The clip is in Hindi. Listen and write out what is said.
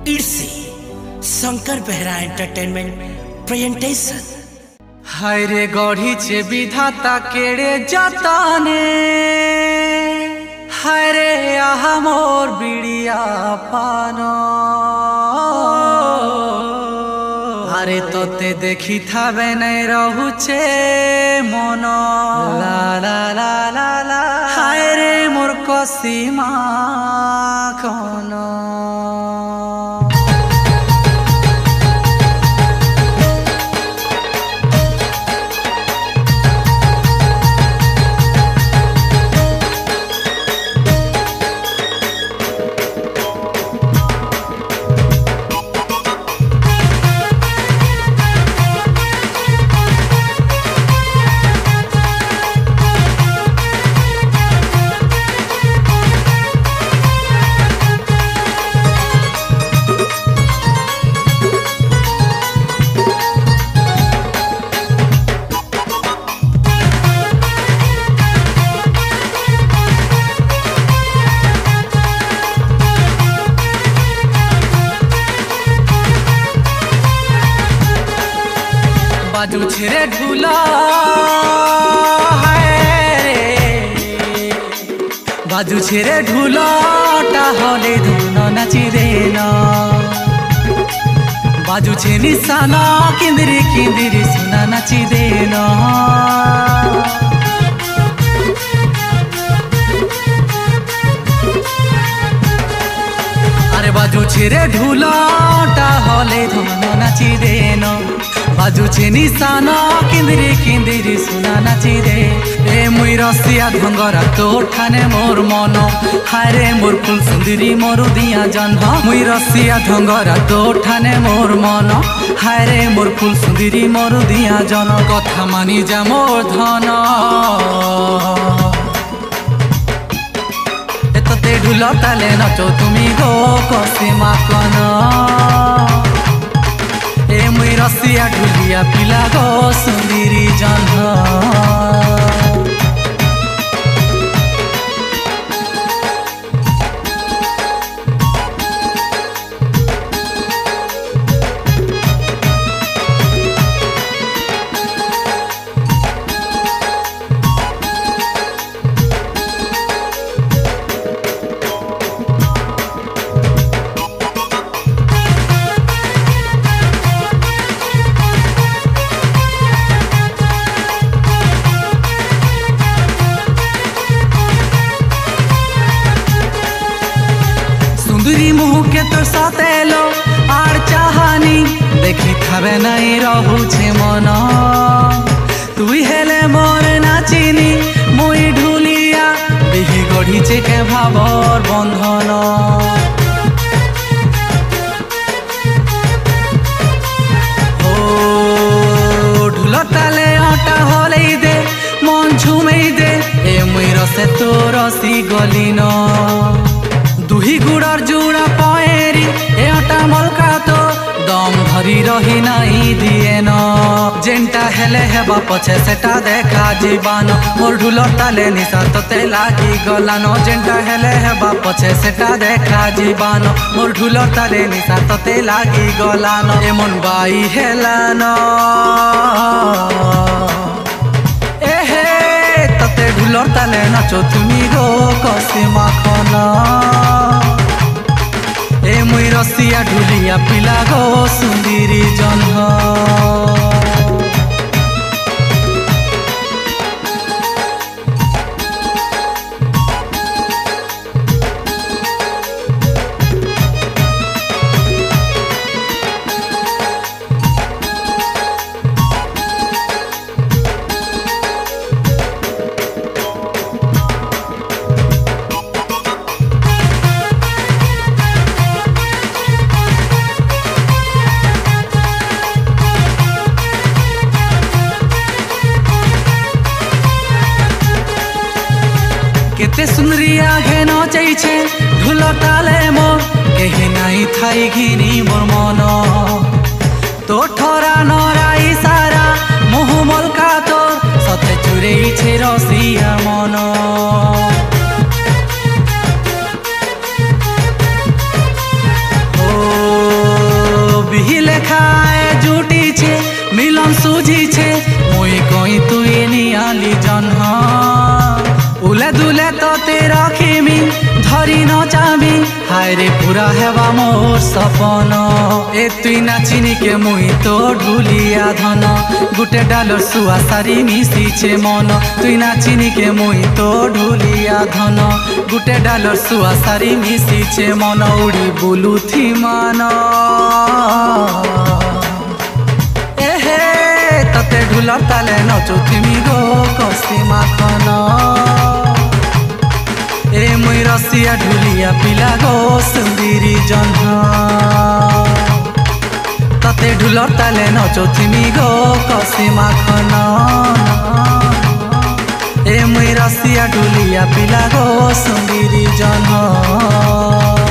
इर्सी शंकर बेहरा एंटरटेनमेंट प्रेजेंटेशन। हाय रे गढ़ीचे विधाता केड़े जताने, हाय रे आहा मोर बिड़िया पानो। अरे तोते देखी थावे नहीं रहुचे मनो, ला ला ला ला ला। हाय रे मोर कसीमा कोनो। बाजू छेरे ढूला बाजू छेरे ढूलाटा हले धुन नाची देना। बाजू छे निशाना किंदरी किंदरी सुना नाची देना। अरे बाजू छेरे ढूलाटा हले धुन नाची देना। बाजू छे निशाना किंदरी किंदरी सुना नाची दे। ए मुई रसिया धंगरा तो ठाने मोर मन, हाय रे मोर फुल सुंदरी मोर दिया जन्ह। मुई रसिया धंगरा तो ठाने मोर मन, हाय रे मोर फुल सुंदरी मोर दिया जन। कथा मानी जा मोर धन, एतते ढुल ताले नचो तुमी गो कसीमा कन। ए मुई रसिया ढुलिया पिला गो सुंदरी जन्ह। सुंदरी मुह के तो सतेलो आर चाहानी, देखी थावे नहीं रहुछे मन। तुई हेले मोर नाचिनी मुई ढुलिया, बिही गढ़ीचे के भावर बंधन। ओ ढुल ताले आटा हले दे मन झुमेई दे। ए मुई रसे तो रसी गलिन। दुही गुड़र जुड़ा पएरी एटा मलका तो दम धरी रही नहीं दिए न। जेंटा हेले हेबा पछे सेटा देखा जीवान, मोर ढुलर ताले निशा तोते लागी गलानो। जेंटा हेले हेबा पछे सेटा देखा जीवान, मोर ढुलर ताले निशा तोते लागी गलानो। एमन बाई हेलानो एहे तोते ढुलर ताले नाचो तुमी गो कसीमा खना। ए मुई रसिया ढुलिया पिला गो सुंदरी जन्ह। केते सुंदरिया घे नचैछे ढुल ताले मोर, केही नाई थाई घिनी मोर मन। तो ठरा नराई सारा मुह मलका तोर, सते चुरेइछे रसिया मन। ओ हायरे पूरा हेवा मोर सपन ए तुई नाचिनी के मुई तो ढुलिया धन गुटे डालर सुआ सारी मिशिछे मन तुई नाचिनी के मुई तो ढुलिया धन गुटे डालर सुआ सारी मिशिछे मन उड़ी बुलुथी मान एहे तते ढुलर ताले नचुथिमी गो कसी माखन ए मुई रसिया ढुलिया पिला गो सुंदरी जन्ह तते ढुलर ताले नचुथिमी गो कसी माखन ए मुई रसिया ढुलिया पिला गो सुंदरी जन्ह।